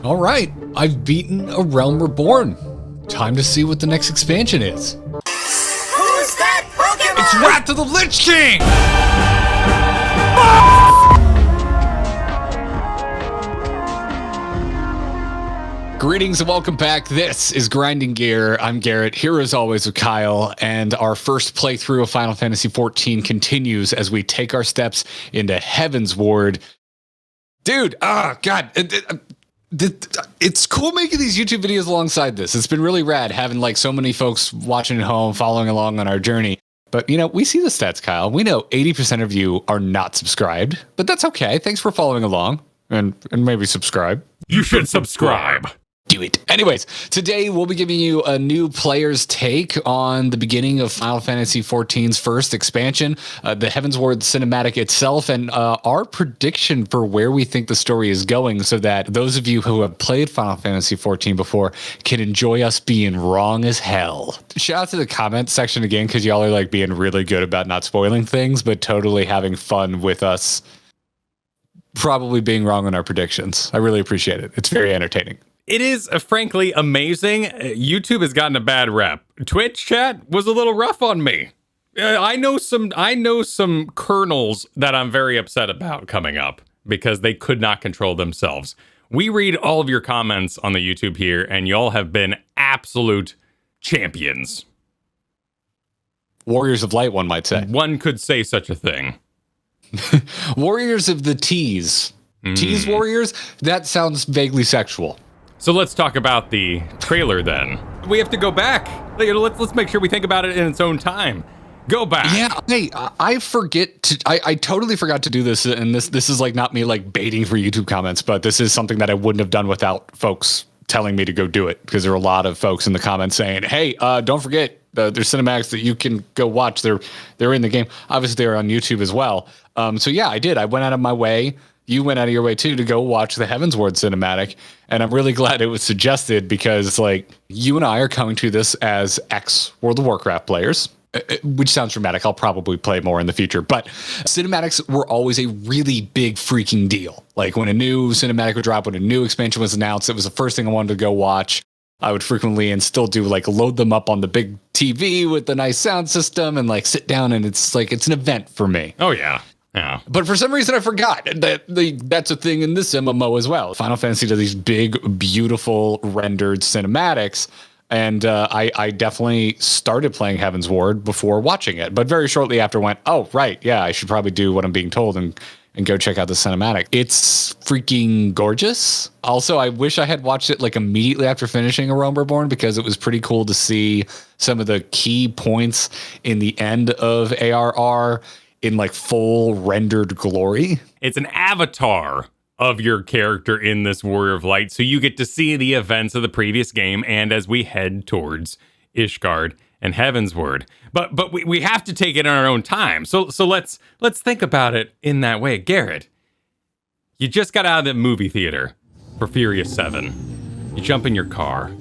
All right, I've beaten A Realm Reborn. Time to see what the next expansion is. Who's that Pokemon? It's Wrath of the Lich King! Greetings and welcome back. This is Grinding Gear. I'm Garrett, here as always with Kyle, and our first playthrough of Final Fantasy XIV continues as we take our steps into Heavensward. Dude, God, it's cool making these YouTube videos alongside this. It's been really rad having like so many folks watching at home, following along on our journey. But, you know, we see the stats, Kyle. We know 80% of you are not subscribed, but that's okay. Thanks for following along and maybe subscribe. You should subscribe. Do it. Anyways, today we'll be giving you a new player's take on the beginning of Final Fantasy XIV's first expansion, the Heavensward cinematic itself, and our prediction for where we think the story is going so that those of you who have played Final Fantasy XIV before can enjoy us being wrong as hell. Shout out to the comment section again, because y'all are like being really good about not spoiling things, but totally having fun with us probably being wrong on our predictions. I really appreciate it. It's very entertaining. It is frankly amazing. YouTube has gotten a bad rep. Twitch chat was a little rough on me. I know some kernels that I'm very upset about coming up because they could not control themselves. We read all of your comments on the YouTube here, and y'all have been absolute champions. Warriors of Light, one might say. One could say such a thing. Warriors of the Tease. Tease warriors? That sounds vaguely sexual. So let's talk about the trailer then. We have to go back. Let's make sure we think about it in its own time. Go back. Yeah, hey, I forget to. I totally forgot to do this, and this is like not me like baiting for YouTube comments, but this is something that I wouldn't have done without folks telling me to go do it, because there are a lot of folks in the comments saying, "Hey, don't forget, there's cinematics that you can go watch. They're in the game. Obviously, they're on YouTube as well." So yeah, I did. I went out of my way. You went out of your way too to go watch the Heavensward cinematic, and I'm really glad it was suggested, because like you and I are coming to this as ex-World of Warcraft players, which sounds dramatic. I'll probably play more in the future, but cinematics were always a really big freaking deal. Like when a new cinematic would drop, when a new expansion was announced, it was the first thing I wanted to go watch. I would frequently and still do like load them up on the big TV with the nice sound system and like sit down, and it's an event for me. Oh yeah. Yeah. But for some reason, I forgot that that's a thing in this MMO as well. Final Fantasy does these big, beautiful rendered cinematics. And I definitely started playing Heavensward before watching it. But very shortly after went, oh, right. Yeah, I should probably do what I'm being told and go check out the cinematic. It's freaking gorgeous. Also, I wish I had watched it like immediately after finishing A Realm Reborn, because it was pretty cool to see some of the key points in the end of ARR in like full rendered glory. It's an avatar of your character in this Warrior of Light, so you get to see the events of the previous game and as we head towards Ishgard and Heavensward. But we have to take it on our own time. So let's think about it in that way. Garrett, you just got out of the movie theater for Furious 7. You jump in your car.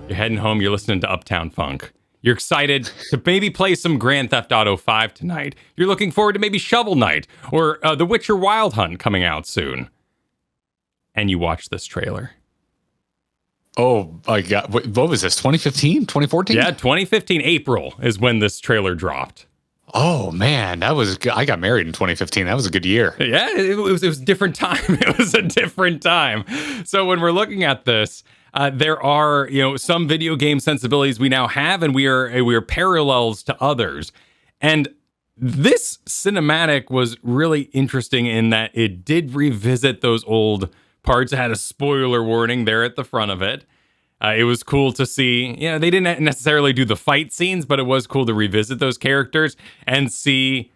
You're heading home. You're listening to Uptown Funk. You're excited to maybe play some Grand Theft Auto 5 tonight. You're looking forward to maybe Shovel Knight or The Witcher Wild Hunt coming out soon. And you watch this trailer. Oh my God. What was this? 2015? 2014? Yeah, 2015 April is when this trailer dropped. Oh man, that was good. I got married in 2015. That was a good year. Yeah, it was a different time. It was a different time. So when we're looking at this, there are, some video game sensibilities we now have, and we are parallels to others. And this cinematic was really interesting in that it did revisit those old parts. It had a spoiler warning there at the front of it. It was cool to see, they didn't necessarily do the fight scenes, but it was cool to revisit those characters and see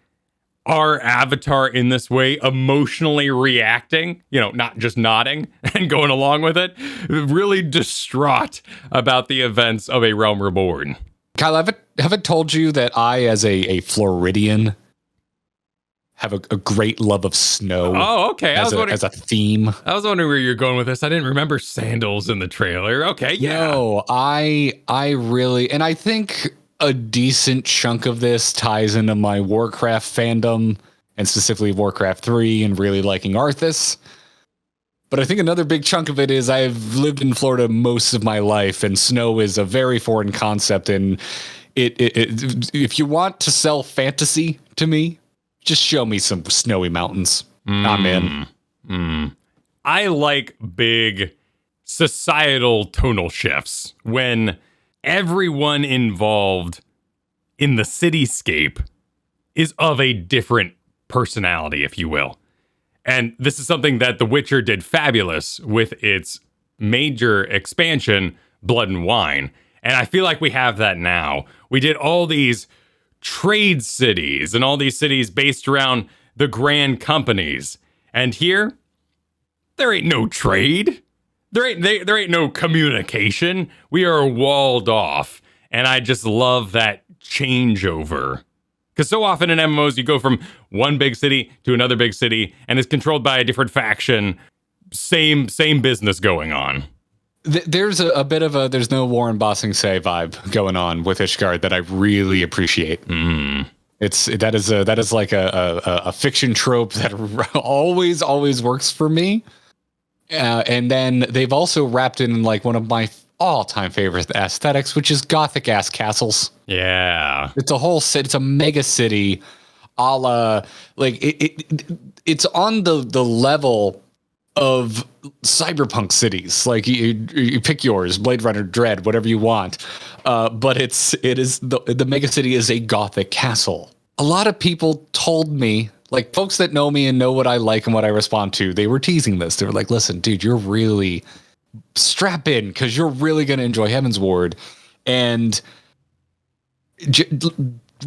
our avatar in this way emotionally reacting, not just nodding and going along with it, really distraught about the events of A Realm Reborn. Kyle, have I told you that I, as a Floridian, have a great love of snow? Oh, okay. As a theme. I was wondering where you're going with this. I didn't remember sandals in the trailer. Okay, yeah. No, I really, and I think a decent chunk of this ties into my Warcraft fandom, and specifically Warcraft 3 and really liking Arthas. But I think another big chunk of it is I've lived in Florida most of my life, and snow is a very foreign concept. And if you want to sell fantasy to me, just show me some snowy mountains. I'm in. I like big societal tonal shifts when everyone involved in the cityscape is of a different personality, if you will. And this is something that The Witcher did fabulous with its major expansion, Blood and Wine. And I feel like we have that now. We did all these trade cities and all these cities based around the grand companies. And here, there ain't no trade. There ain't no communication. We are walled off. And I just love that changeover. Because so often in MMOs, you go from one big city to another big city, and it's controlled by a different faction. Same business going on. There's a bit of a there's no war and bossing say vibe going on with Ishgard that I really appreciate. That is like a fiction trope that always works for me. And then they've also wrapped in like one of my all-time favorite aesthetics, which is gothic ass castles. Yeah, it's a whole city. It's a mega city, a la like it's on the level of cyberpunk cities. Like you pick yours, Blade Runner, Dread, whatever you want. But it is the mega city is a gothic castle. A lot of people told me, like folks that know me and know what I like and what I respond to, they were teasing this. They were like, listen, dude, you're really strap in because you're really going to enjoy Heavensward. And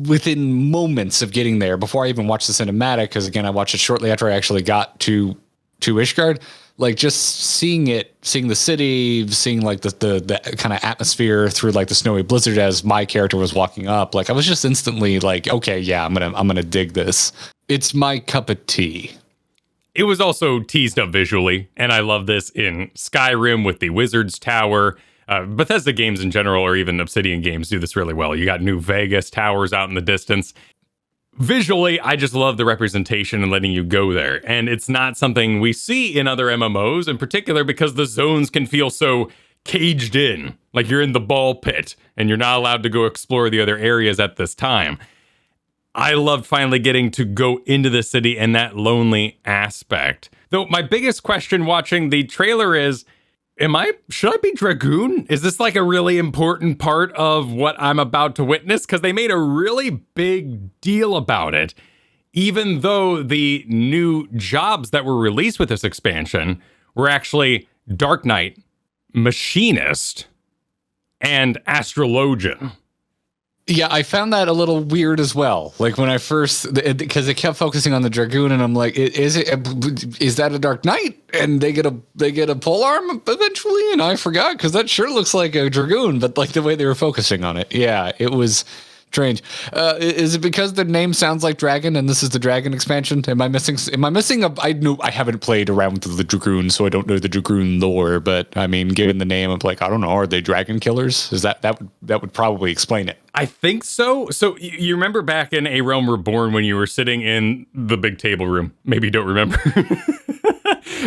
within moments of getting there, before I even watched the cinematic, because again, I watched it shortly after I actually got to Ishgard, like just seeing the city, seeing like the kind of atmosphere through like the snowy blizzard as my character was walking up, like I was just instantly like, okay, yeah, I'm gonna dig this. It's my cup of tea. It was also teased up visually, and I love this in Skyrim with the Wizard's Tower. Bethesda games in general, or even Obsidian games, do this really well. You got New Vegas towers out in the distance. Visually, I just love the representation and letting you go there. And it's not something we see in other MMOs, in particular because the zones can feel so caged in, like you're in the ball pit, and you're not allowed to go explore the other areas at this time. I loved finally getting to go into the city and that lonely aspect. Though my biggest question watching the trailer is, should I be Dragoon? Is this like a really important part of what I'm about to witness? Because they made a really big deal about it, even though the new jobs that were released with this expansion were actually Dark Knight, Machinist, and Astrologian. Yeah, I found that a little weird as well. Like when I first, because it kept focusing on the Dragoon, and I'm like, is that a Dark Knight? And they get a polearm eventually, and I forgot because that sure looks like a Dragoon, but like the way they were focusing on it, yeah, it was strange. Is it because the name sounds like dragon, and this is the dragon expansion? Am I missing? I haven't played around with the Dragoon, so I don't know the Dragoon lore. But I mean, given the name, I'm like, I don't know. Are they dragon killers? Is that would probably explain it? I think so. So you remember back in A Realm Reborn when you were sitting in the big table room? Maybe you don't remember.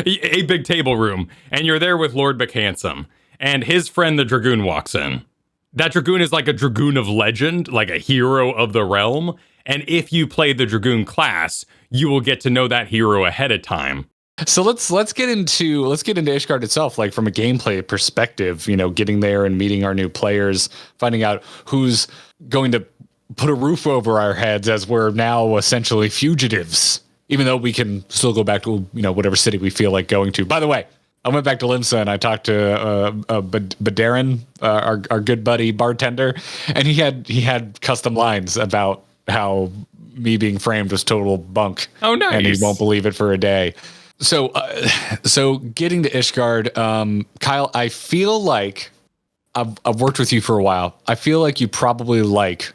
A big table room, and you're there with Lord McHandsome, and his friend the Dragoon walks in. That Dragoon is like a Dragoon of legend, like a hero of the realm. And if you play the Dragoon class, you will get to know that hero ahead of time. So let's get into Ishgard itself, like from a gameplay perspective, getting there and meeting our new players, finding out who's going to put a roof over our heads as we're now essentially fugitives, even though we can still go back to, whatever city we feel like going to. By the way, I went back to Limsa and I talked to Badarin, our good buddy bartender, and he had custom lines about how me being framed was total bunk. Oh, nice. And he won't believe it for a day. So getting to Ishgard, Kyle, I feel like I've worked with you for a while. I feel like you probably like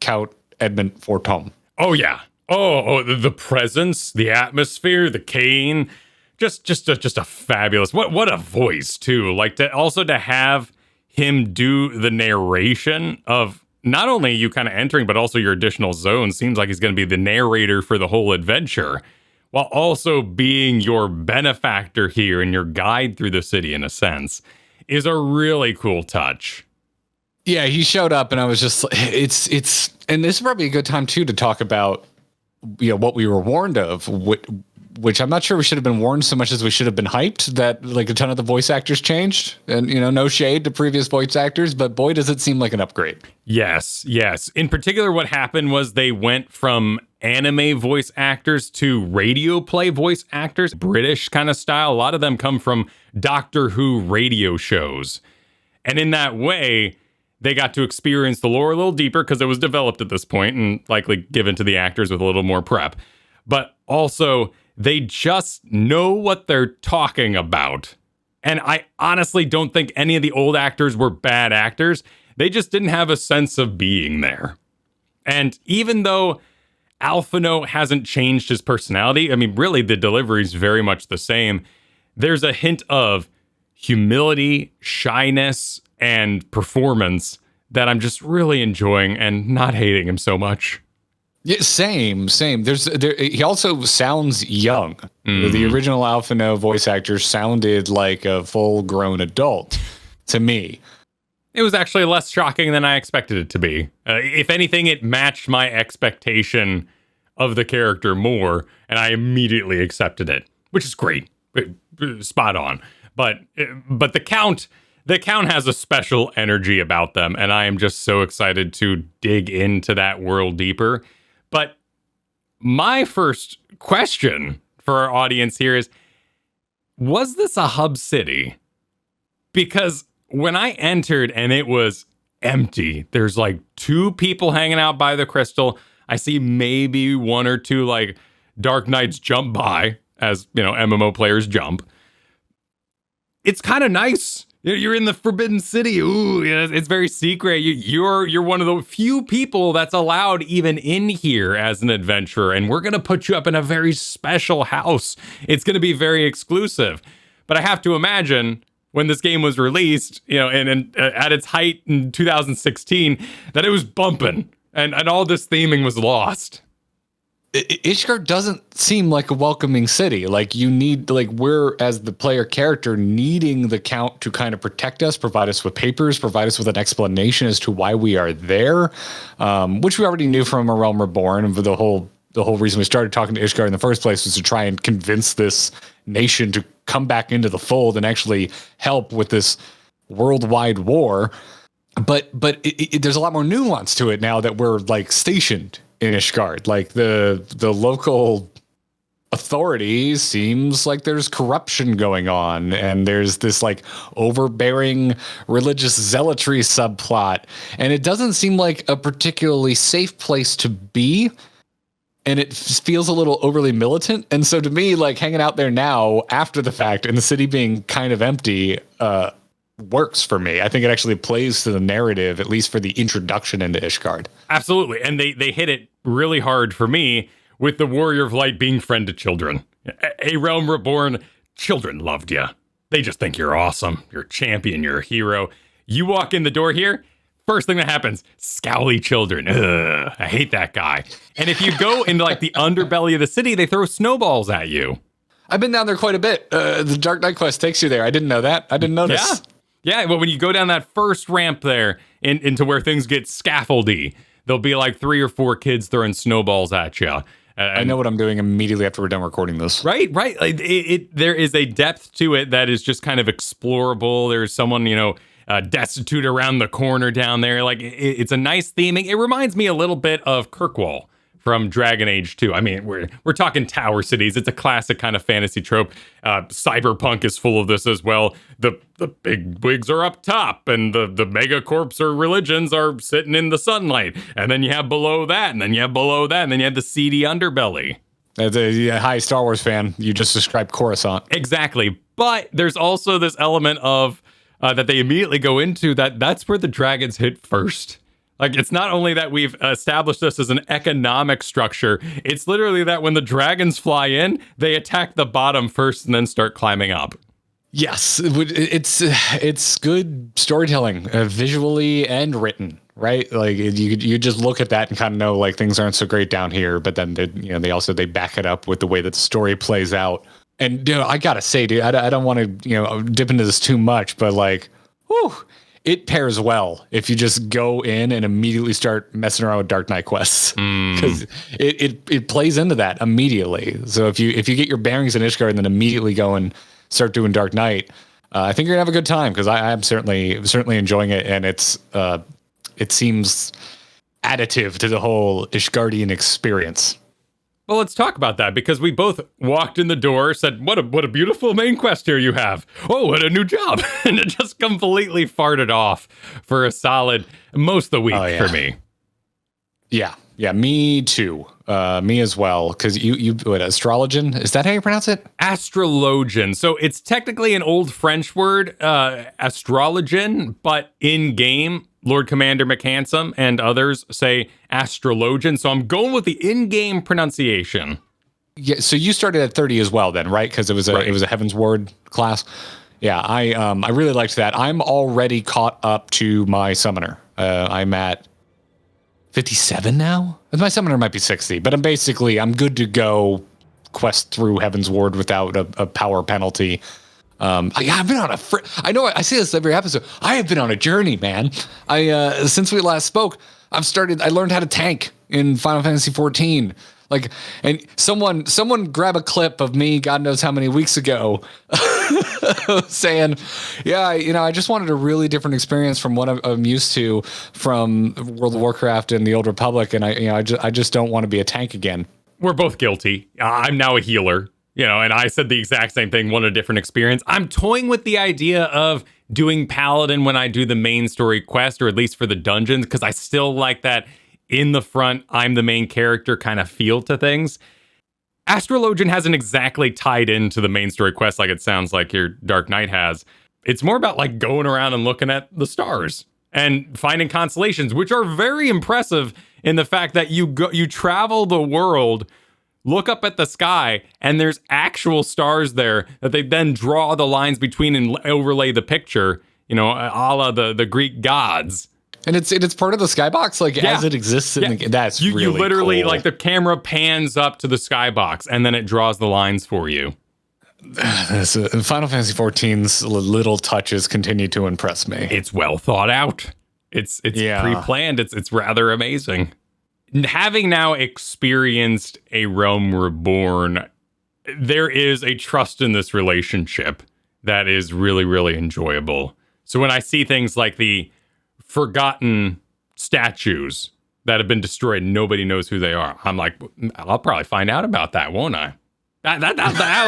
Count Edmund Fortome. Oh yeah. Oh, the presence, the atmosphere, the cane. Just a fabulous. What a voice too. Like to have him do the narration of not only you kind of entering, but also your additional zones. Seems like he's going to be the narrator for the whole adventure, while also being your benefactor here and your guide through the city in a sense is a really cool touch. Yeah, he showed up and I was just, it's, and this is probably a good time too to talk about, what we were warned of, which I'm not sure we should have been warned so much as we should have been hyped that like a ton of the voice actors changed, and no shade to previous voice actors, but boy, does it seem like an upgrade. Yes. In particular, what happened was they went from anime voice actors to radio play voice actors, British kind of style. A lot of them come from Doctor Who radio shows. And in that way, they got to experience the lore a little deeper because it was developed at this point and likely given to the actors with a little more prep. But also, they just know what they're talking about. And I honestly don't think any of the old actors were bad actors. They just didn't have a sense of being there. And even though Alphino hasn't changed his personality, I mean, really, the delivery is very much the same. There's a hint of humility, shyness, and performance that I'm just really enjoying and not hating him so much. Yeah, same. He also sounds young. The original Alphino voice actor sounded like a full-grown adult to me. It was actually less shocking than I expected it to be. If anything, it matched my expectation of the character more, and I immediately accepted it, which is great. Spot on. But the Count has a special energy about them, and I am just so excited to dig into that world deeper. But my first question for our audience here is, was this a hub city? Because when I entered and it was empty, there's like 2 people hanging out by the crystal. I see maybe 1 or 2 like Dark Knights jump by, as MMO players jump. It's kind of nice. You're in the Forbidden City. Ooh, it's very secret. You're one of the few people that's allowed even in here as an adventurer, and we're gonna put you up in a very special house. It's gonna be very exclusive. But I have to imagine when this game was released, and at its height in 2016, that it was bumping, and all this theming was lost. Ishgard doesn't seem like a welcoming city. Like we're as the player character needing the Count to kind of protect us, provide us with papers, provide us with an explanation as to why we are there, which we already knew from A Realm Reborn. And the whole reason we started talking to Ishgard in the first place was to try and convince this nation to come back into the fold and actually help with this worldwide war. But there's a lot more nuance to it now that we're like stationed in Ishgard. Like the local authorities seems like there's corruption going on, and there's this like overbearing religious zealotry subplot, and it doesn't seem like a particularly safe place to be, and it feels a little overly militant. And so to me, like hanging out there now after the fact and the city being kind of empty works for me. I think it actually plays to the narrative, at least for the introduction into Ishgard. Absolutely. And they hit it really hard for me with the Warrior of Light being friend to children. A Realm Reborn, children loved you. They just think you're awesome. You're a champion. You're a hero. You walk in the door here, first thing that happens, scowly children. Ugh, I hate that guy. And if you go into like the underbelly of the city, they throw snowballs at you. I've been down there quite a bit. The Dark Knight quest takes you there. I didn't know that. I didn't notice. Yeah, well, when you go down that first ramp there into where things get scaffoldy, there'll be like 3 or 4 kids throwing snowballs at you. I know what I'm doing immediately after we're done recording this. Right. There is a depth to it that is just kind of explorable. There's someone, destitute around the corner down there. Like, it's a nice theming. It reminds me a little bit of Kirkwall from Dragon Age 2. I mean, we're talking tower cities. It's a classic kind of fantasy trope. Cyberpunk is full of this as well. The big wigs are up top, and the megacorps or religions are sitting in the sunlight. And then you have below that, and then you have below that, and then you have the seedy underbelly. As a high Star Wars fan, you just described Coruscant. Exactly. But there's also this element of that they immediately go into that's where the dragons hit first. Like, it's not only that we've established this as an economic structure, it's literally that when the dragons fly in, they attack the bottom first and then start climbing up. Yes, it's good storytelling, visually and written, right? Like you just look at that and kind of know like things aren't so great down here, but then they back it up with the way that the story plays out. And I gotta say, dude, I don't want to dip into this too much, but like, whew, it pairs well if you just go in and immediately start messing around with Dark Knight quests, because it plays into that immediately. So if you get your bearings in Ishgard and then immediately go and start doing Dark Knight, I think you're gonna have a good time, because I'm certainly enjoying it, and it seems additive to the whole Ishgardian experience. Well, let's talk about that, because we both walked in the door, said, what a beautiful main quest here you have. Oh, what a new job. And it just completely farted off for a solid most of the week for me. Yeah, me too. Me as well, because you what, Astrologian? Is that how you pronounce it? Astrologian. So it's technically an old French word, Astrologian, but in game, Lord Commander McHandsome and others say Astrologian. So I'm going with the in-game pronunciation. Yeah. So you started at 30 as well, then, right? Because it was a Heavensward class. Yeah. I really liked that. I'm already caught up to my summoner. I'm at 57 now. My summoner might be 60, but I'm good to go quest through Heavensward without a power penalty. I've been on I know I say this every episode. I have been on a journey, man. Since we last spoke, I learned how to tank in Final Fantasy XIV. Like, and someone grab a clip of me, God knows how many weeks ago, saying, yeah, I just wanted a really different experience from what I'm used to from World of Warcraft and the Old Republic. And I just don't want to be a tank again. We're both guilty. I'm now a healer, and I said the exact same thing, want a different experience. I'm toying with the idea of doing Paladin when I do the main story quest, or at least for the dungeons, because I still like that in the front, I'm the main character kind of feel to things. Astrologian hasn't exactly tied into the main story quest like it sounds like your Dark Knight has. It's more about like going around and looking at the stars and finding constellations, which are very impressive in the fact that you travel the world, look up at the sky, and there's actual stars there that they then draw the lines between and overlay the picture, a la the Greek gods. And it's part of the skybox, as it exists in the game. That's really you literally cool. Like the camera pans up to the skybox and then it draws the lines for you. Final Fantasy XIV's little touches continue to impress me. It's well thought out. It's pre-planned. It's rather amazing. Having now experienced a Realm Reborn, there is a trust in this relationship that is really, really enjoyable. So when I see things like the forgotten statues that have been destroyed, nobody knows who they are, I'm like, I'll probably find out about that, won't I? That'll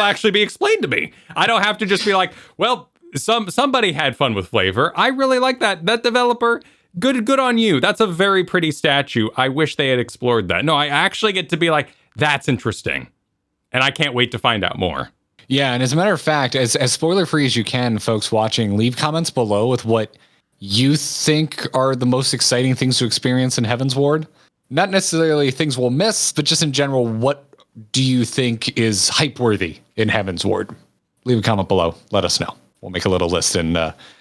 actually be explained to me. I don't have to just be like, well, somebody had fun with flavor. I really like that developer. Good on you. That's a very pretty statue. I wish they had explored that. No, I actually get to be like, that's interesting. And I can't wait to find out more. Yeah, and as a matter of fact, as spoiler free as you can, folks watching, leave comments below with what you think are the most exciting things to experience in Heavensward. Not necessarily things we'll miss, but just in general, what do you think is hype worthy in Heavensward? Leave a comment below. Let us know. We'll make a little list and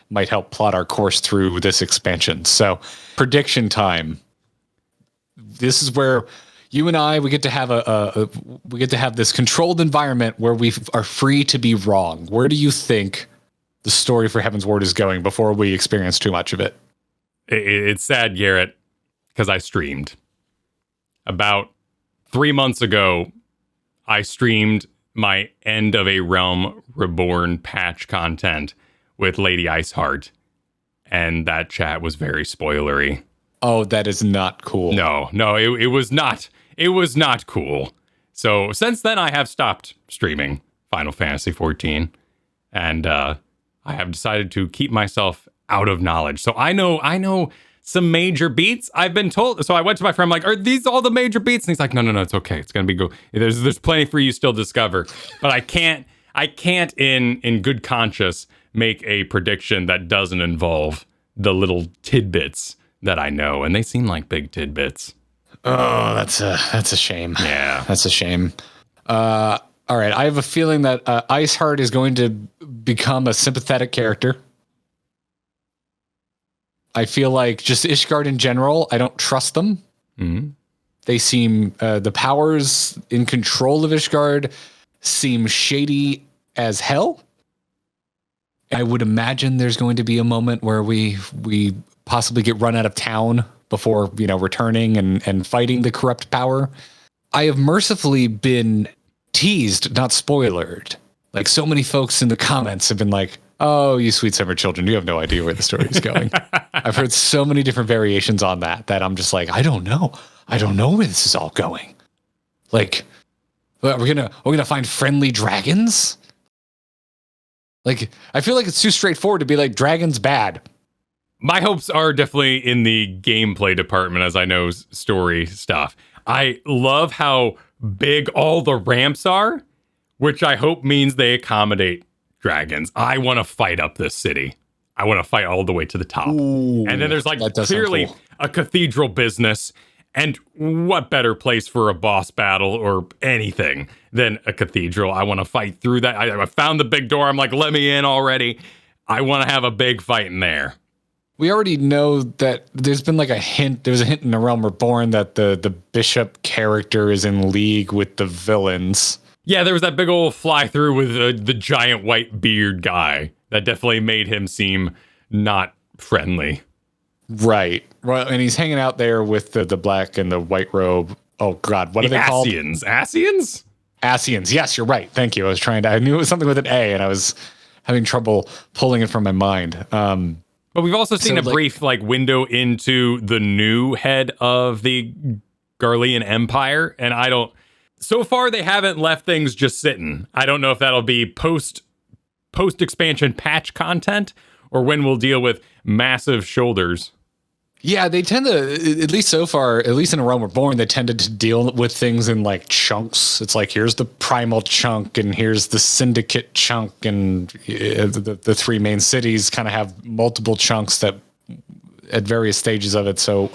might help plot our course through this expansion. So, prediction time. This is where you and I, we get to have this controlled environment where we are free to be wrong. Where do you think the story for Heavensward is going before we experience too much of it? It's sad, Garrett, because I streamed. About 3 months ago, I streamed my End of a Realm Reborn patch content with Lady Iceheart, and that chat was very spoilery. Oh, that is not cool. No, it was not. It was not cool. So since then, I have stopped streaming Final Fantasy XIV, and I have decided to keep myself out of knowledge. So I know some major beats. I've been told. So I went to my friend, I'm like, are these all the major beats? And he's like, no, it's okay. It's going to be good. There's plenty for you still to discover. But I can't in good conscience make a prediction that doesn't involve the little tidbits that I know. And they seem like big tidbits. Oh, that's a shame. Yeah. That's a shame. All All right, I have a feeling that Iceheart is going to become a sympathetic character. I feel like just Ishgard in general, I don't trust them. Mm-hmm. They seem, the powers in control of Ishgard seem shady as hell. I would imagine there's going to be a moment where we possibly get run out of town before, returning and fighting the corrupt power. I have mercifully been teased, not spoilered. Like, so many folks in the comments have been like, oh, you sweet summer children, you have no idea where the story is going. I've heard so many different variations on that I'm just like, I don't know where this is all going. Like, we're gonna find friendly dragons. Like, I feel like it's too straightforward to be like, dragons bad. My hopes are definitely in the gameplay department, as I know story stuff. I love how big all the ramps are, which I hope means they accommodate dragons. I want to fight up this city. I want to fight all the way to the top. Ooh, and then there's like clearly cool. a cathedral business. And what better place for a boss battle or anything than a cathedral? I want to fight through that. I found the big door. I'm like, let me in already. I want to have a big fight in there. We already know that there's been like a hint. There was a hint in The Realm Reborn that the bishop character is in league with the villains. Yeah, there was that big old fly through with the giant white beard guy. That definitely made him seem not friendly. Right. Well, and he's hanging out there with the black and the white robe. Oh, God. What are they called? Ascians? Ascians. Yes, you're right. Thank you. I knew it was something with an A, and I was having trouble pulling it from my mind. But we've also seen a brief window into the new head of the Garlean Empire, and so far they haven't left things just sitting. I don't know if that'll be post expansion patch content or when we'll deal with massive shoulders. Yeah, they tend to, at least so far, at least in A Realm Reborn, they tended to deal with things in like chunks. It's like, here's the primal chunk and here's the syndicate chunk, and the three main cities kind of have multiple chunks that at various stages of it. So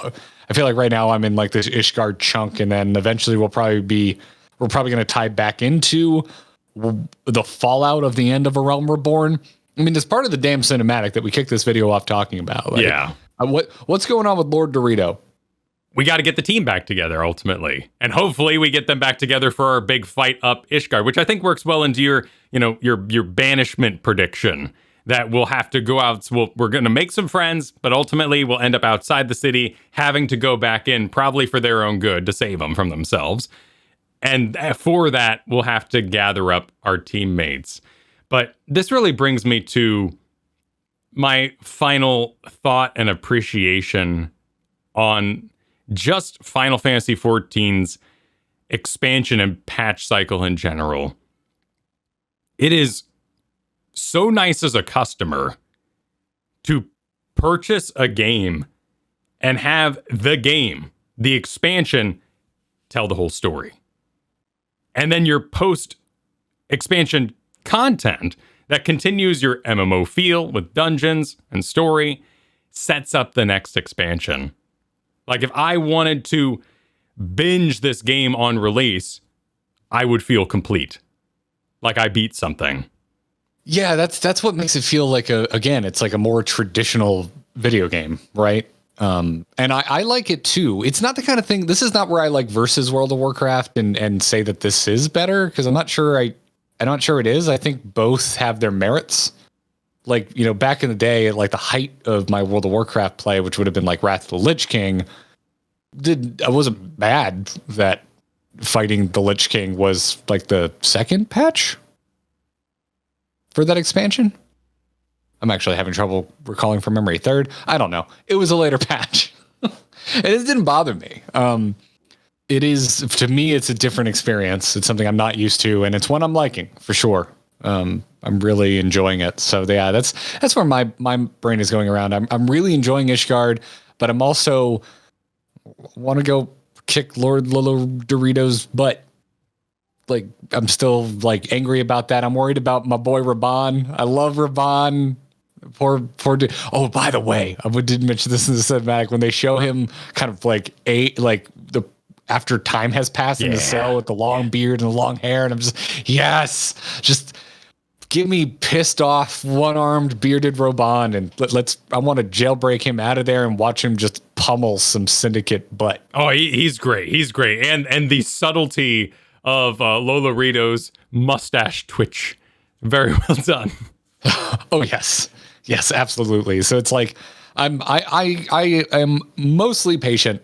I feel like right now I'm in like this Ishgard chunk, and then eventually we're probably going to tie back into the fallout of the end of A Realm Reborn. I mean, it's part of the damn cinematic that we kicked this video off talking about. Like, yeah. What's going on with Lord Dorito? We got to get the team back together ultimately, and hopefully we get them back together for our big fight up Ishgard, which I think works well into your banishment prediction that we'll have to go out. So we're going to make some friends, but ultimately we'll end up outside the city, having to go back in, probably for their own good, to save them from themselves. And for that, we'll have to gather up our teammates. But this really brings me to my final thought and appreciation on just Final Fantasy XIV's expansion and patch cycle in general. It is so nice as a customer to purchase a game and have the expansion, tell the whole story. And then your post-expansion content that continues your MMO feel with dungeons and story sets up the next expansion. Like, if I wanted to binge this game on release, I would feel complete. Like I beat something. Yeah, that's what makes it feel like it's like a more traditional video game, right? And I like it too. It's not the kind of thing, this is not where I like versus World of Warcraft and say that this is better, because I'm not sure it is. I think both have their merits. Like, back in the day, at like the height of my World of Warcraft play, which would have been like Wrath of the Lich King, I wasn't bad that fighting the Lich King was like the second patch for that expansion. I'm actually having trouble recalling from memory. Third? I don't know. It was a later patch. And it didn't bother me. It is, to me, it's a different experience. It's something I'm not used to, and it's one I'm liking for sure. I'm really enjoying it. So yeah, that's where my brain is going around. I'm really enjoying Ishgard, but I'm also want to go kick Lord Lolo Dorito's butt. Like, I'm still like angry about that. I'm worried about my boy Raban. I love Raban. Poor dude. Oh, by the way, I didn't mention this in the cinematic when they show him kind of like the after time has passed in the cell with the long beard and the long hair. And I'm just, yes, just give me pissed off, one-armed bearded Roban. And I want to jailbreak him out of there and watch him just pummel some syndicate butt. Oh, he's great. He's great. And the subtlety of Lola Rito's mustache twitch. Very well done. Oh, yes. Yes, absolutely. So it's like, I am mostly patient,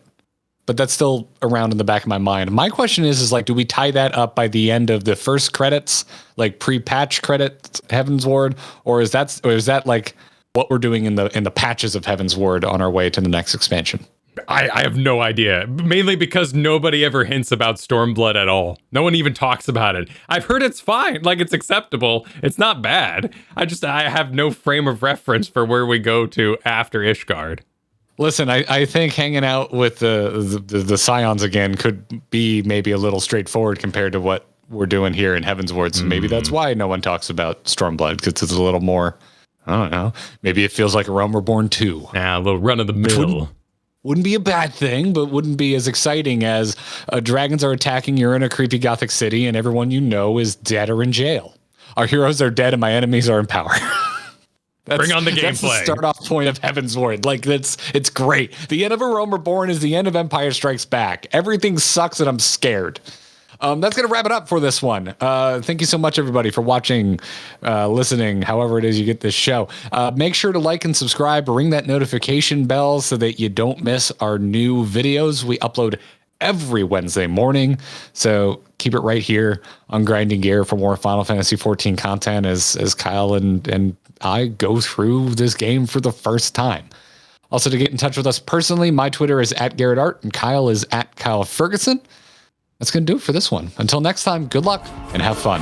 but that's still around in the back of my mind. My question is like, do we tie that up by the end of the first credits, like pre-patch credits, Heavensward, or is that like what we're doing in the patches of Heavensward on our way to the next expansion? I have no idea. Mainly because nobody ever hints about Stormblood at all. No one even talks about it. I've heard it's fine, like it's acceptable. It's not bad. I have no frame of reference for where we go to after Ishgard. Listen, I think hanging out with the Scions again could be maybe a little straightforward compared to what we're doing here in Heavensward. So maybe that's why no one talks about Stormblood, because it's a little more, I don't know, maybe it feels like a Realm Reborn 2. Yeah, a little run of the mill. Wouldn't be a bad thing, but wouldn't be as exciting as dragons are attacking. You're in a creepy gothic city and everyone you know is dead or in jail. Our heroes are dead and my enemies are in power. Bring on the gameplay. That's the start off point of Heavensward. Like it's great. The end of A Realm Reborn is the end of Empire Strikes Back. Everything sucks and I'm scared. That's going to wrap it up for this one. Thank you so much, everybody, for watching, listening, however it is you get this show. Make sure to like and subscribe, ring that notification bell so that you don't miss our new videos. We upload every Wednesday morning, so keep it right here on Grinding Gear for more Final Fantasy XIV content as Kyle and I go through this game for the first time. Also, to get in touch with us personally, my Twitter is @GarrettArt and Kyle is @KyleFerguson. That's going to do it for this one. Until next time, good luck and have fun.